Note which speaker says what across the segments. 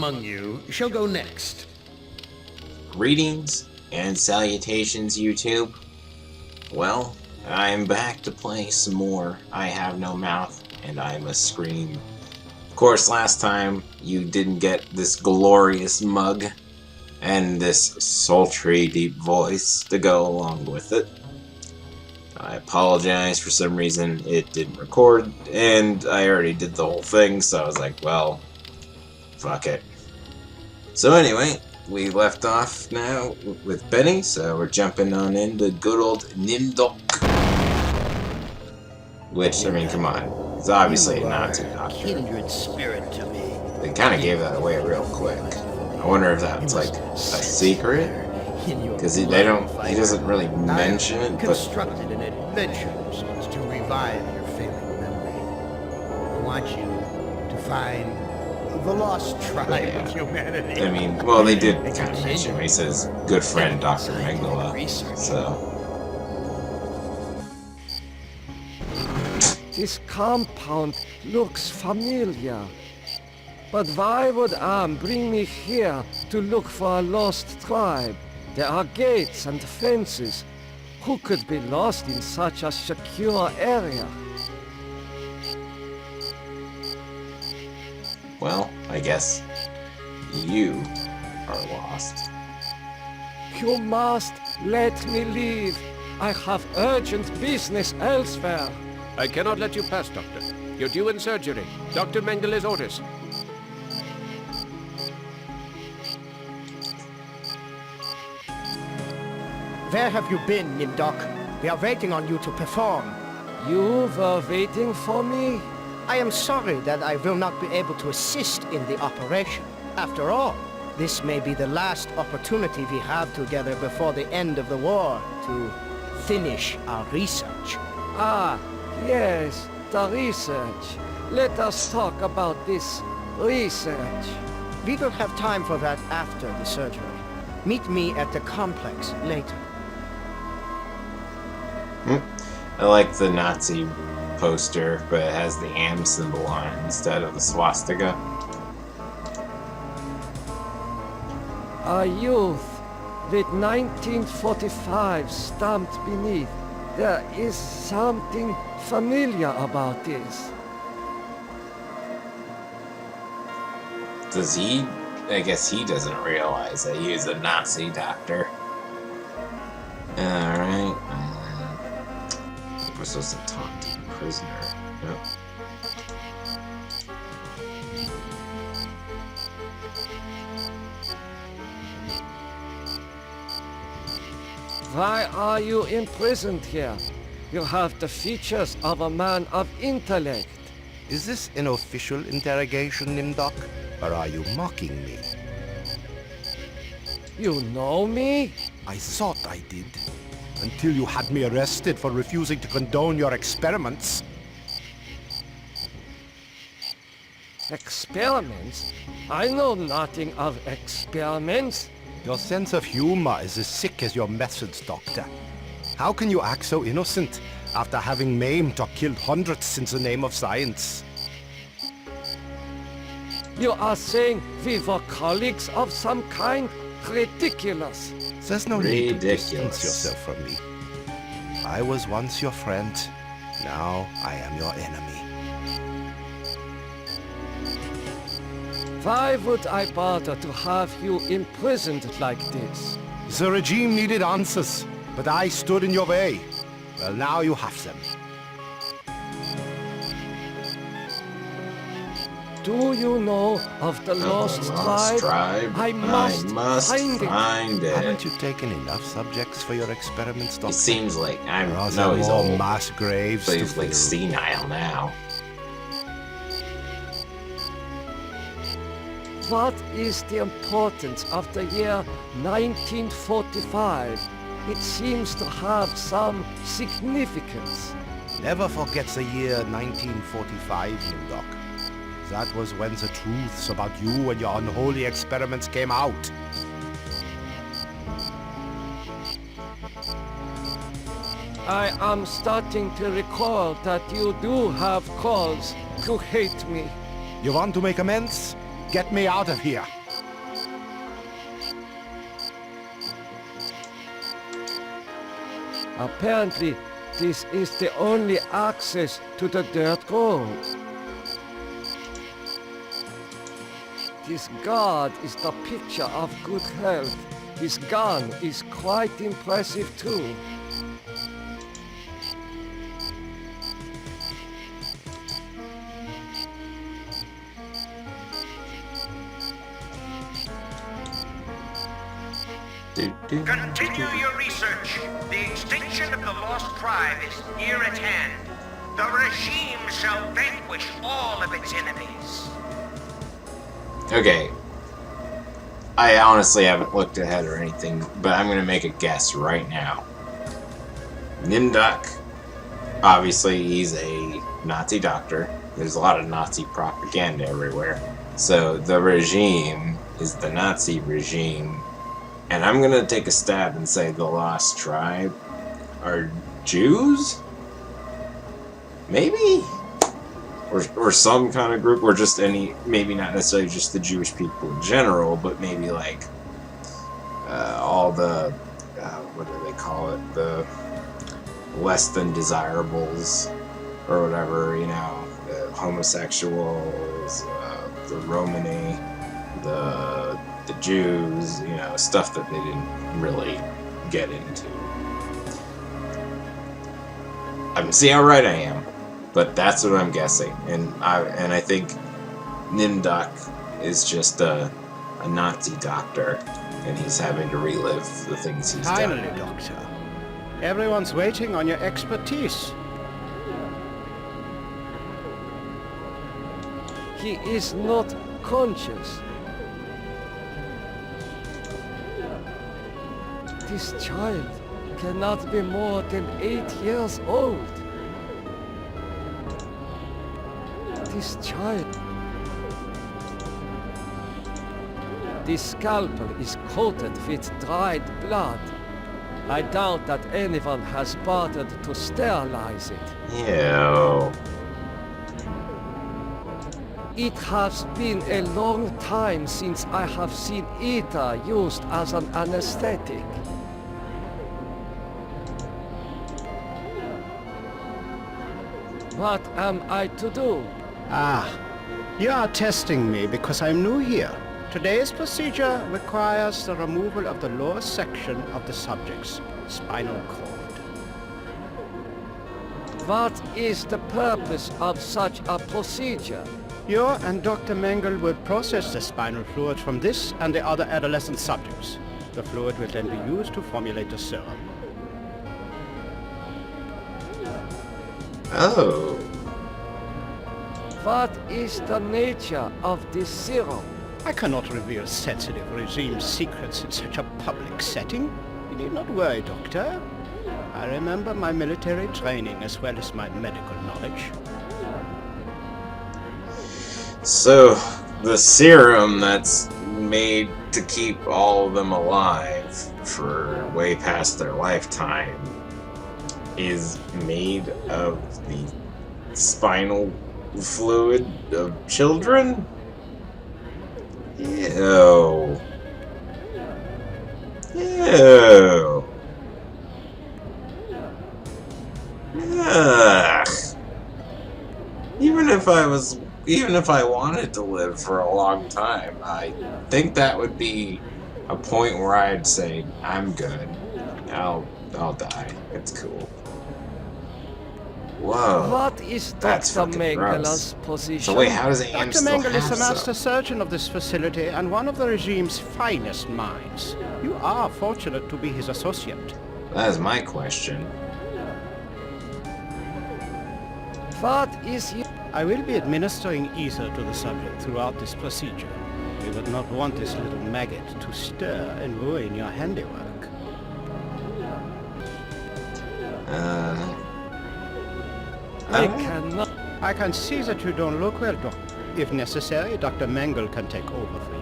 Speaker 1: among you shall go next?
Speaker 2: Greetings and salutations, YouTube. Well, I'm back to play some more I Have No Mouth and I Must Scream. Of course, last time you didn't get this glorious mug and this sultry deep voice to go along with it. I apologize, for some reason it didn't record, and I already did the whole thing, so I was like, well, fuck it. So anyway, we left off now with Benny, so we're jumping on into good old Nimdok. Which, I mean, come on, it's obviously a Nazi doctor.
Speaker 3: Kindred spirit to me.
Speaker 2: They kind of gave that away real quick. I wonder if that's like a secret? Because he doesn't really mention it, but...
Speaker 3: Constructed an adventure to revive your failing memory. I want you to find the lost tribe of humanity.
Speaker 2: I mean, well, they did kind of mention him. He says, good friend, Dr. Mengele, so...
Speaker 4: This compound looks familiar. But why would Am bring me here to look for a lost tribe? There are gates and fences. Who could be lost in such a secure area?
Speaker 2: Well, I guess you are lost.
Speaker 4: You must let me leave. I have urgent business elsewhere.
Speaker 5: I cannot let you pass, Doctor. You're due in surgery. Dr. Mengele's orders.
Speaker 3: Where have you been, Nimdok? We are waiting on you to perform.
Speaker 4: You were waiting for me?
Speaker 3: I am sorry that I will not be able to assist in the operation. After all, this may be the last opportunity we have together before the end of the war to finish our research.
Speaker 4: Ah, yes, the research. Let us talk about this research.
Speaker 3: We will have time for that after the surgery. Meet me at the complex later.
Speaker 2: I like the Nazi poster, but it has the AM symbol on it instead of the swastika.
Speaker 4: A youth with 1945 stamped beneath. There is something familiar about this.
Speaker 2: Does he? I guess he doesn't realize that he is a Nazi doctor. Alright. We're supposed to talk to the prisoner. Yep.
Speaker 4: Why are you imprisoned here? You have the features of a man of intellect.
Speaker 6: Is this an official interrogation, Nimdok? Or are you mocking me?
Speaker 4: You know me?
Speaker 6: I thought I did. Until you had me arrested for refusing to condone your experiments.
Speaker 4: Experiments? I know nothing of experiments.
Speaker 6: Your sense of humor is as sick as your methods, Doctor. How can you act so innocent after having maimed or killed hundreds since the name of science?
Speaker 4: You are saying we were colleagues of some kind? Ridiculous.
Speaker 6: There's no need to
Speaker 2: Ridiculous.
Speaker 6: distance yourself from me. I was once your friend. Now I am your enemy.
Speaker 4: Why would I bother to have you imprisoned like this?
Speaker 6: The regime needed answers, but I stood in your way. Well, now you have them.
Speaker 4: Do you know of the lost tribe? I must find it.
Speaker 6: Haven't you taken enough subjects for your experiments, Doctor?
Speaker 2: It seems like
Speaker 6: Or are
Speaker 2: no,
Speaker 6: there
Speaker 2: he's
Speaker 6: more
Speaker 2: old.
Speaker 6: mass graves
Speaker 2: So
Speaker 6: to
Speaker 2: he's like
Speaker 6: fill?
Speaker 2: senile now.
Speaker 4: What is the importance of the year 1945? It seems to have some significance.
Speaker 6: Never forget the year 1945, Nimdok. That was when the truths about you and your unholy experiments came out.
Speaker 4: I am starting to recall that you do have cause to hate me.
Speaker 6: You want to make amends? Get me out of here.
Speaker 4: Apparently, this is the only access to the dirt road. This guard is the picture of good health. His gun is quite impressive too.
Speaker 7: Continue your research. The extinction of the lost tribe is near at hand. The regime shall vanquish all of its enemies.
Speaker 2: Okay. I honestly haven't looked ahead or anything, but I'm gonna make a guess right now. Nimdok, obviously he's a Nazi doctor. There's a lot of Nazi propaganda everywhere. So the regime is the Nazi regime. And I'm gonna take a stab and say the Lost Tribe are Jews? Maybe? Or some kind of group, or just any, maybe not necessarily just the Jewish people in general, but maybe like all the, what do they call it, the less than desirables, or whatever, you know, the homosexuals, the Romani, the Jews, you know, stuff that they didn't really get into. See how right I am, but that's what I'm guessing, and I think Nimdok is just a Nazi doctor, and he's having to relive the things he's
Speaker 3: Finally,
Speaker 2: done.
Speaker 3: Doctor. Everyone's waiting on your expertise.
Speaker 4: He is not conscious. This child cannot be more than 8 years old. This child. This scalpel is coated with dried blood. I doubt that anyone has bothered to sterilize it.
Speaker 2: Ew.
Speaker 4: It has been a long time since I have seen ether used as an anesthetic. What am I to do?
Speaker 3: Ah, you are testing me because I'm new here. Today's procedure requires the removal of the lower section of the subject's spinal cord.
Speaker 4: What is the purpose of such a procedure?
Speaker 3: You and Dr. Mengele will process the spinal fluid from this and the other adolescent subjects. The fluid will then be used to formulate the serum.
Speaker 2: Oh.
Speaker 4: What is the nature of this serum?
Speaker 3: I cannot reveal sensitive regime secrets in such a public setting. You need not worry, Doctor. I remember my military training as well as my medical knowledge.
Speaker 2: So, the serum that's made to keep all of them alive for way past their lifetime is made of the spinal fluid of children? Ew. Ew. Ugh. Even if I wanted to live for a long time, I think that would be a point where I'd say, I'm good. I'll die. It's cool. Whoa.
Speaker 4: What is
Speaker 2: That's
Speaker 4: Dr.
Speaker 2: fucking
Speaker 4: Mengele's
Speaker 2: gross.
Speaker 4: position?
Speaker 2: So wait, how does Anne
Speaker 3: Dr.
Speaker 2: still
Speaker 3: Mengele is
Speaker 2: have
Speaker 3: the master
Speaker 2: some?
Speaker 3: surgeon of this facility and one of the regime's finest minds. You are fortunate to be his associate.
Speaker 2: That is my question.
Speaker 4: What is you?
Speaker 3: I will be administering ether to the subject throughout this procedure. We would not want this little maggot to stir and ruin your handiwork.
Speaker 4: I cannot.
Speaker 3: I can see that you don't look well, Doctor. If necessary, Dr. Mengele can take over for you.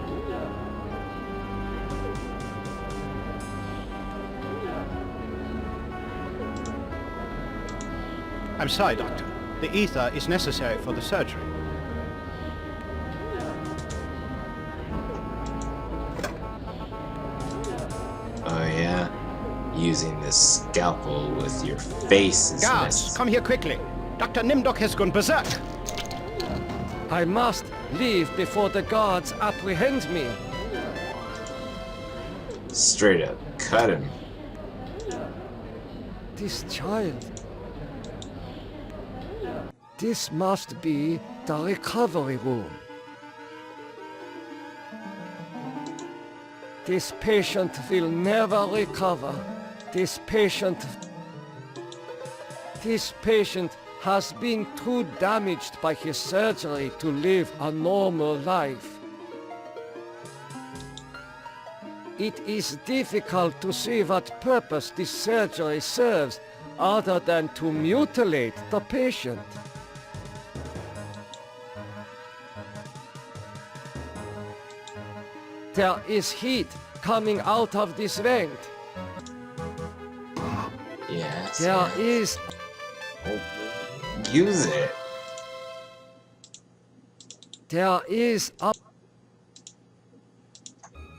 Speaker 3: I'm sorry, Doctor. The ether is necessary for the surgery.
Speaker 2: using this scalpel with your face is
Speaker 1: Guards,
Speaker 2: necessary.
Speaker 1: come here quickly. Dr. Nimdok has gone berserk.
Speaker 4: I must leave before the guards apprehend me.
Speaker 2: Straight up, cut him.
Speaker 4: This child. This must be the recovery room. This patient will never recover. This patient has been too damaged by his surgery to live a normal life. It is difficult to see what purpose this surgery serves other than to mutilate the patient. There is heat coming out of this vent.
Speaker 2: Yes.
Speaker 4: There is...
Speaker 2: Use it.
Speaker 4: There is a...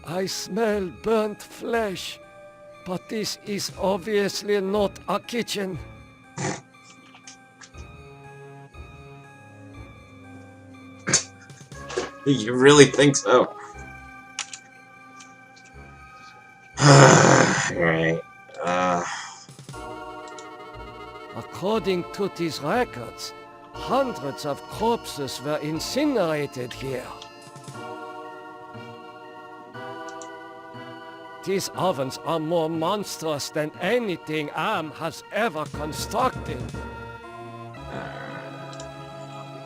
Speaker 4: I smell burnt flesh, but this is obviously not a kitchen.
Speaker 2: You really think so? Alright.
Speaker 4: According to these records, hundreds of corpses were incinerated here. These ovens are more monstrous than anything Am has ever constructed.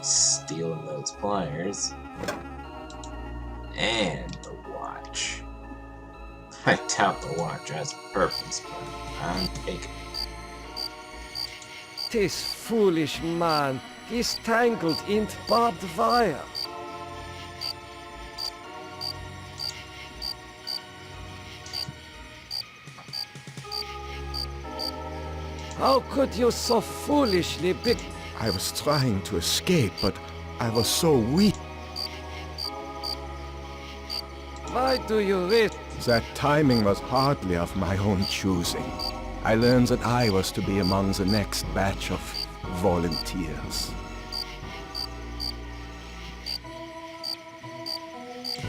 Speaker 2: Stealing those pliers. And the watch. I doubt the watch has a purpose, but I'm taking it.
Speaker 4: This foolish man is tangled in barbed wire. How could you so foolishly be...
Speaker 8: I was trying to escape, but I was so weak.
Speaker 4: Why do you risk...
Speaker 8: That timing was hardly of my own choosing. I learned that I was to be among the next batch of volunteers.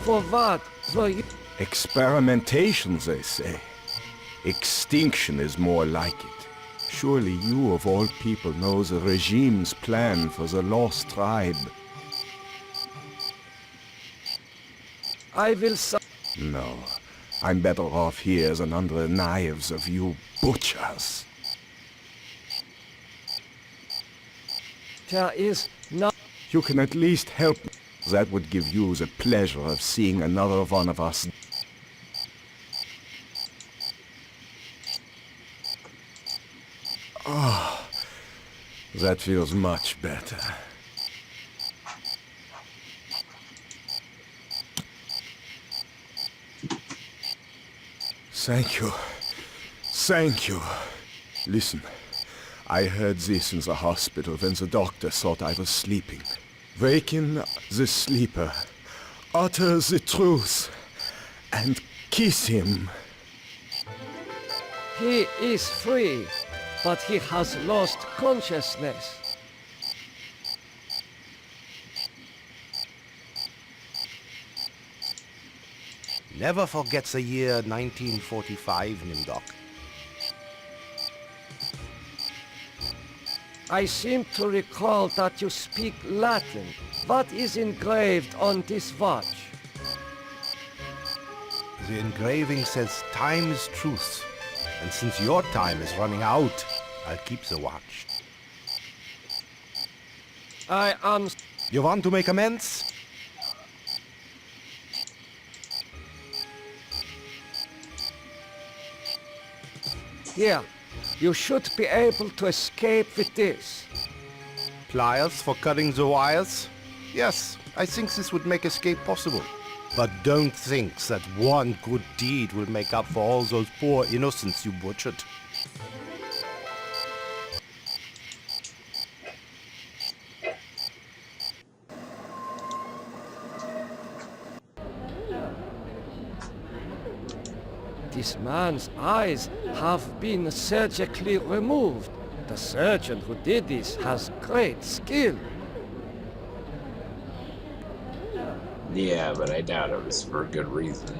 Speaker 4: For what were you...
Speaker 8: Experimentation, they say. Extinction is more like it. Surely you, of all people, know the regime's plan for the lost tribe.
Speaker 4: I will...
Speaker 8: No, I'm better off here than under the knives of you butchers.
Speaker 4: There is no...
Speaker 8: You can at least help me. That would give you the pleasure of seeing another one of us. Ah, that feels much better. Thank you. Thank you. Listen, I heard this in the hospital when the doctor thought I was sleeping. Waken the sleeper, utter the truth, and kiss him.
Speaker 4: He is free, but he has lost consciousness.
Speaker 6: Never forget the year 1945, Nimdok.
Speaker 4: I seem to recall that you speak Latin. What is engraved on this watch?
Speaker 6: The engraving says time is truth. And since your time is running out, I'll keep the watch.
Speaker 4: I am...
Speaker 6: You want to make amends?
Speaker 4: Here, you should be able to escape with this.
Speaker 6: Pliers for cutting the wires? Yes, I think this would make escape possible. But don't think that one good deed will make up for all those poor innocents you butchered.
Speaker 4: This man's eyes have been surgically removed. The surgeon who did this has great skill.
Speaker 2: Yeah, but I doubt it was for a good reason.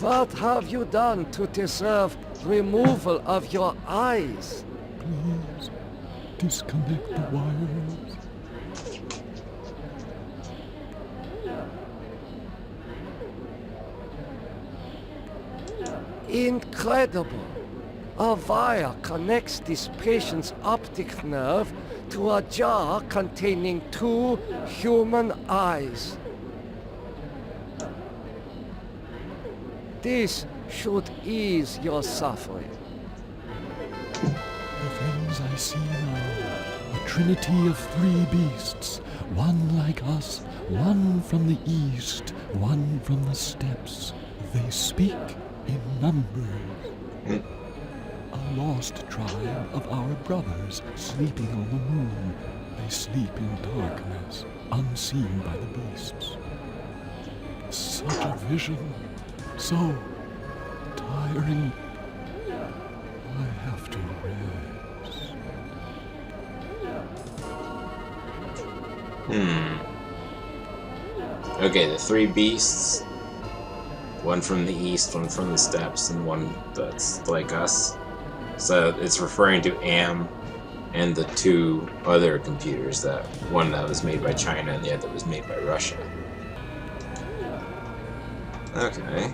Speaker 4: What have you done to deserve removal of your eyes?
Speaker 9: Please, disconnect the wires.
Speaker 4: Incredible! A wire connects this patient's optic nerve to a jar containing 2 human eyes. This should ease your suffering.
Speaker 9: The things I see now, a trinity of 3 beasts, one like us, one from the east, one from the steppes. They speak in numbers. A lost tribe of our brothers sleeping on the moon. They sleep in darkness, unseen by the beasts. Such a vision, so tiring. I have to rest.
Speaker 2: Okay, the 3 beasts. One from the east, one from the steppes, and one that's like us. So it's referring to AM and the 2 other computers, that one that was made by China and the other was made by Russia. Okay.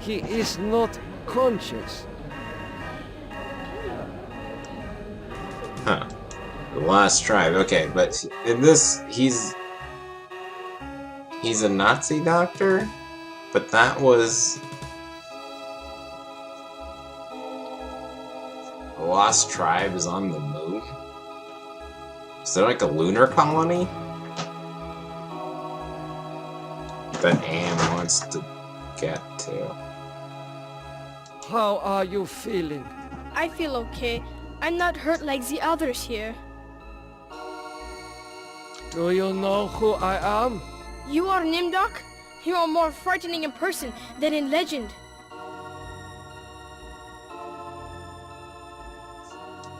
Speaker 4: He is not conscious.
Speaker 2: Huh. The Lost Tribe. Okay, but in this, he's a Nazi doctor? But that was... The Lost Tribe is on the moon? Is there like a lunar colony? That AM wants to get to.
Speaker 4: How are you feeling?
Speaker 10: I feel okay. I'm not hurt like the others here.
Speaker 4: Do you know who I am?
Speaker 10: You are Nimdok? You are more frightening in person than in legend.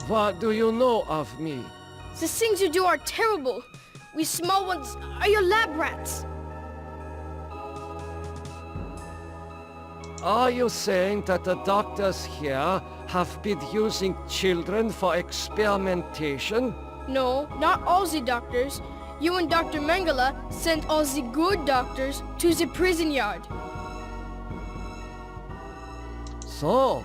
Speaker 4: What do you know of me?
Speaker 10: The things you do are terrible. We small ones are your lab rats.
Speaker 4: Are you saying that the doctors here have been using children for experimentation?
Speaker 10: No, not all the doctors. You and Dr. Mengele sent all the good doctors to the prison yard.
Speaker 4: So,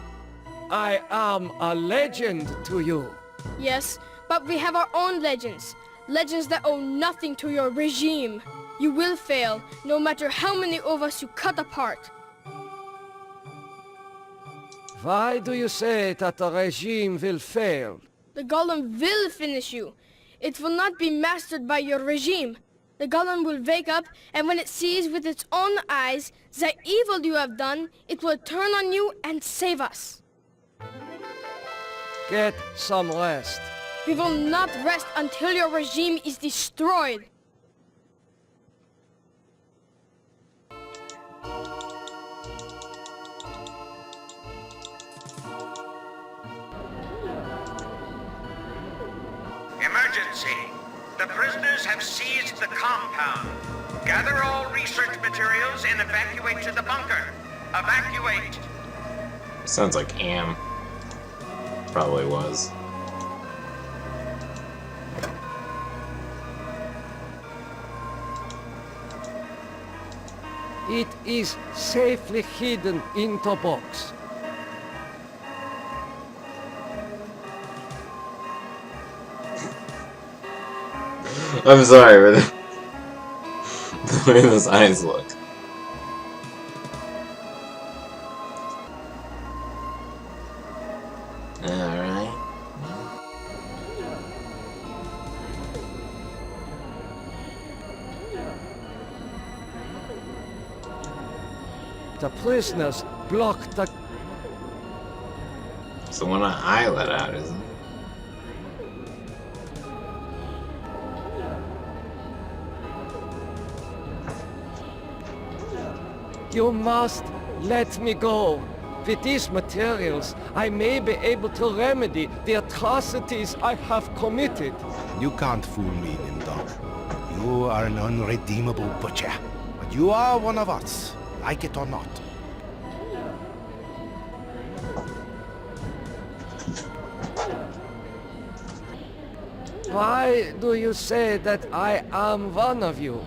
Speaker 4: I am a legend to you.
Speaker 10: Yes, but we have our own legends. Legends that owe nothing to your regime. You will fail, no matter how many of us you cut apart.
Speaker 4: Why do you say that the regime will fail?
Speaker 10: The golem will finish you. It will not be mastered by your regime. The golem will wake up, and when it sees with its own eyes the evil you have done, it will turn on you and save us.
Speaker 4: Get some rest.
Speaker 10: We will not rest until your regime is destroyed.
Speaker 7: Emergency! The prisoners have seized the compound. Gather all research materials and evacuate to the bunker. Evacuate!
Speaker 2: Sounds like AM. Probably was.
Speaker 4: It is safely hidden in the box.
Speaker 2: I'm sorry, but the way those eyes look. Alright.
Speaker 4: The prisoners blocked the...
Speaker 2: It's the one I let out, isn't it?
Speaker 4: You must let me go. With these materials, I may be able to remedy the atrocities I have committed.
Speaker 6: You can't fool me, Nimdok. You are an unredeemable butcher. But you are one of us, like it or not.
Speaker 4: Why do you say that I am one of you?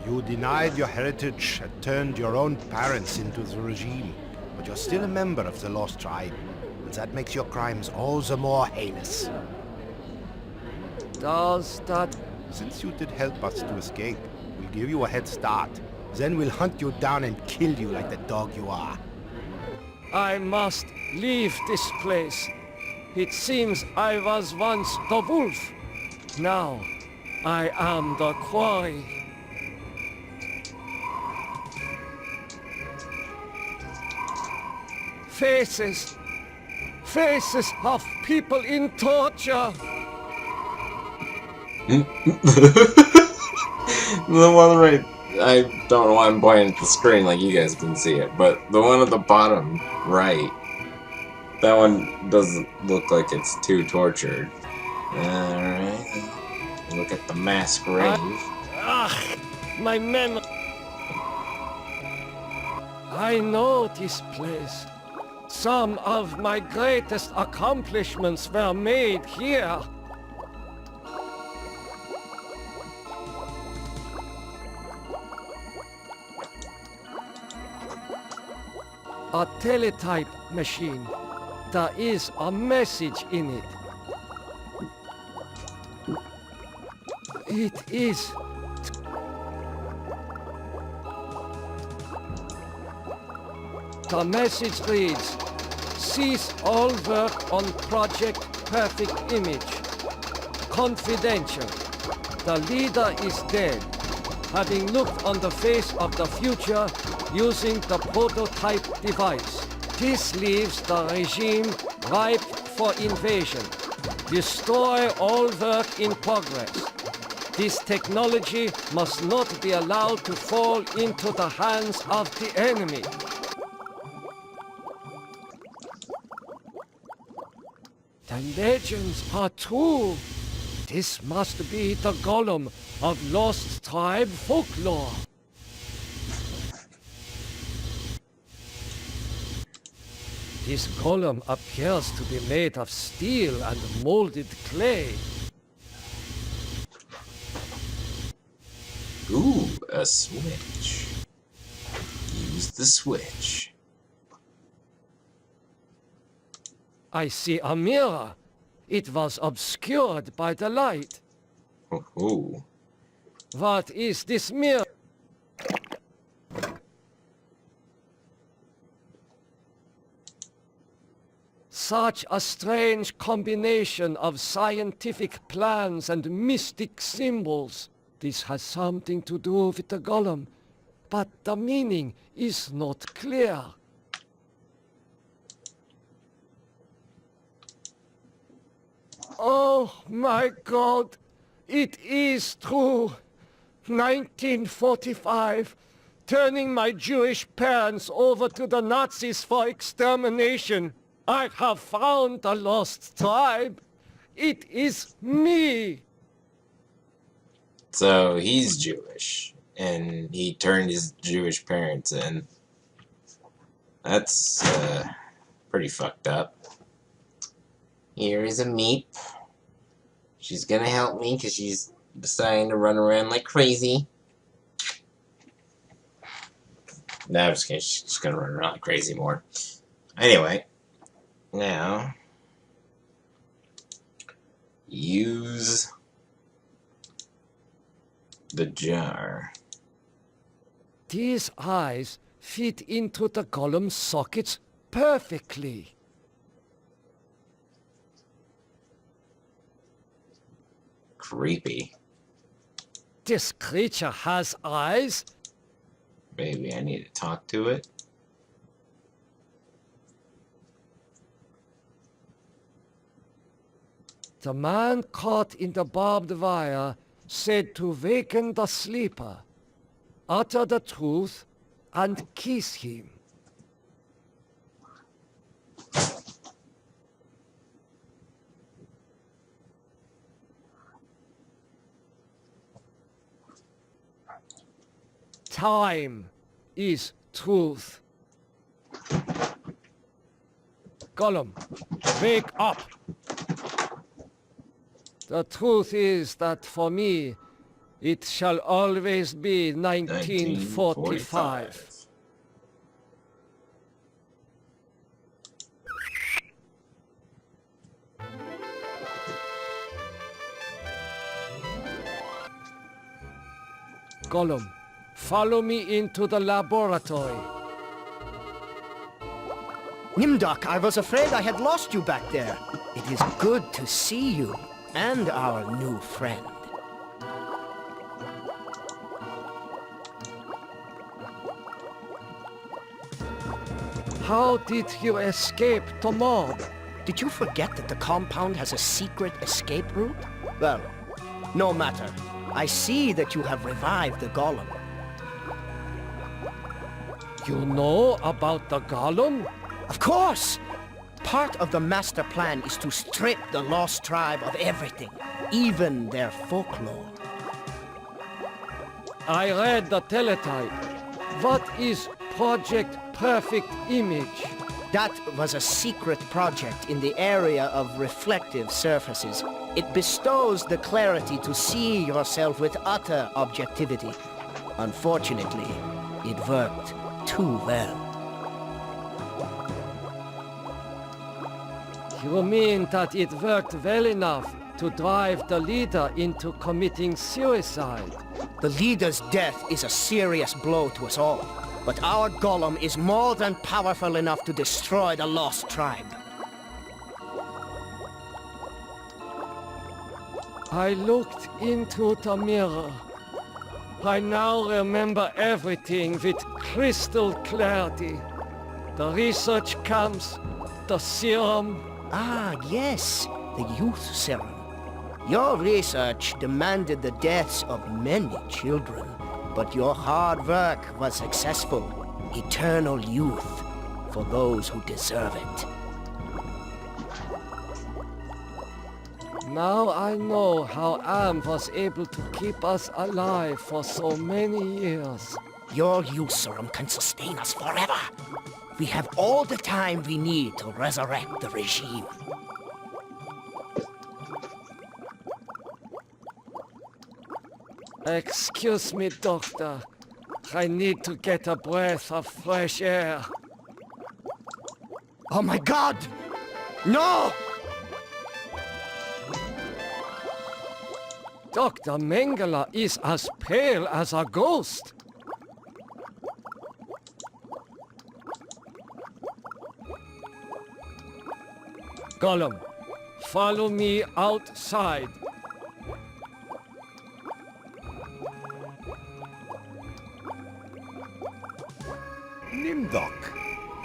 Speaker 6: You denied your heritage and turned your own parents into the regime. But you're still a member of the Lost Tribe, and that makes your crimes all the more heinous.
Speaker 4: Does that...
Speaker 6: Since you did help us to escape, we'll give you a head start. Then we'll hunt you down and kill you like the dog you are.
Speaker 4: I must leave this place. It seems I was once the wolf. Now, I am the quarry. Faces. Faces of people in torture.
Speaker 2: The one right... I don't know why I'm pointing at the screen like you guys can see it, but the one at the bottom right, that one doesn't look like it's too tortured. Alright. Look at the mass grave.
Speaker 4: My memory. I know this place. Some of my greatest accomplishments were made here. A teletype machine. There is a message in it. It is... The message reads, cease all work on Project Perfect Image. Confidential. The leader is dead, having looked on the face of the future using the prototype device. This leaves the regime ripe for invasion. Destroy all work in progress. This technology must not be allowed to fall into the hands of the enemy. The legends are true. This must be the golem of Lost Tribe folklore. This golem appears to be made of steel and molded clay.
Speaker 2: Ooh, a switch. Use the switch.
Speaker 4: I see a mirror. It was obscured by the light.
Speaker 2: Oh.
Speaker 4: What is this mirror? Such a strange combination of scientific plans and mystic symbols. This has something to do with the golem, but the meaning is not clear. Oh my God, it is true. 1945, turning my Jewish parents over to the Nazis for extermination. I have found the lost tribe. It is me.
Speaker 2: So he's Jewish, and he turned his Jewish parents in. That's pretty fucked up. Here is a meep. She's gonna help me because she's deciding to run around like crazy. No, I'm just kidding. She's just gonna run around like crazy more. Anyway, now use the jar.
Speaker 4: These eyes fit into the golem's sockets perfectly.
Speaker 2: Creepy.
Speaker 4: This creature has eyes?
Speaker 2: Maybe I need to talk to it.
Speaker 4: The man caught in the barbed wire said to waken the sleeper, utter the truth, and kiss him. Time is truth. Gollum, wake up! The truth is that for me, it shall always be 1945. Gollum, follow me into the laboratory.
Speaker 3: Nimdok, I was afraid I had lost you back there. It is good to see you and our new friend.
Speaker 4: How did you escape the mob?
Speaker 3: Did you forget that the compound has a secret escape route? Well, no matter. I see that you have revived the Golem.
Speaker 4: You know about the Golem?
Speaker 3: Of course! Part of the master plan is to strip the lost tribe of everything, even their folklore.
Speaker 4: I read the teletype. What is Project Perfect Image?
Speaker 3: That was a secret project in the area of reflective surfaces. It bestows the clarity to see yourself with utter objectivity. Unfortunately, it worked too well.
Speaker 4: You mean that it worked well enough to drive the leader into committing suicide?
Speaker 3: The leader's death is a serious blow to us all. But our Golem is more than powerful enough to destroy the lost tribe.
Speaker 4: I looked into the mirror. I now remember everything with crystal clarity. The research camps, the serum.
Speaker 3: Ah, yes, the youth serum. Your research demanded the deaths of many children, but your hard work was successful. Eternal youth for those who deserve it.
Speaker 4: Now I know how Am was able to keep us alive for so many years.
Speaker 3: Your youth serum can sustain us forever. We have all the time we need to resurrect the regime.
Speaker 4: Excuse me, Doctor. I need to get a breath of fresh air.
Speaker 3: Oh my God! No!
Speaker 4: Dr. Mengele is as pale as a ghost. Gollum, follow me outside.
Speaker 6: Nimdok,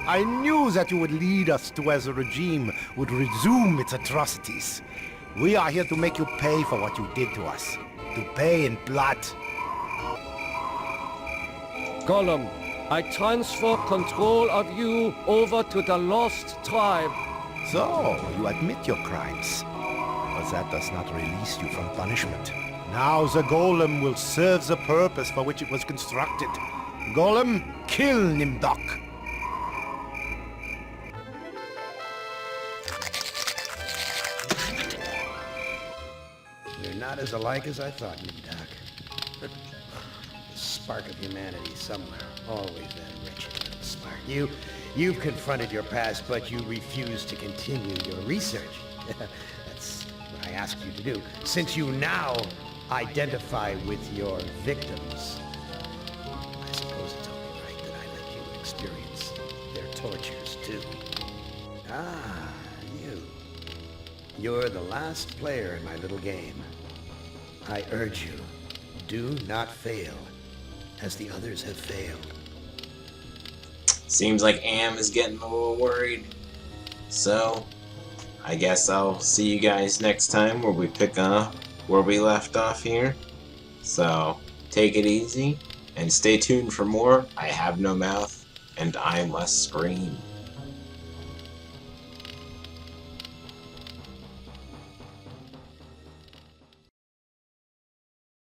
Speaker 6: I knew that you would lead us to where the regime would resume its atrocities. We are here to make you pay for what you did to us. To pay in blood.
Speaker 4: Gollum, I transfer control of you over to the lost tribe.
Speaker 6: So, you admit your crimes. But that does not release you from punishment. Now the Golem will serve the purpose for which it was constructed. Golem, kill Nimdok.
Speaker 1: You're not as alike as I thought, Nimdok. The spark of humanity somewhere. Always that wretched little spark. You've confronted your past, but you refuse to continue your research. That's what I asked you to do. Since you now identify with your victims, I suppose it's only right that I let you experience their tortures, too. Ah, you. You're the last player in my little game. I urge you, do not fail, as the others have failed.
Speaker 2: Seems like Am is getting a little worried. So, I guess I'll see you guys next time where we pick up where we left off here. So, take it easy, And stay tuned for more I Have No Mouth, and I Must Scream.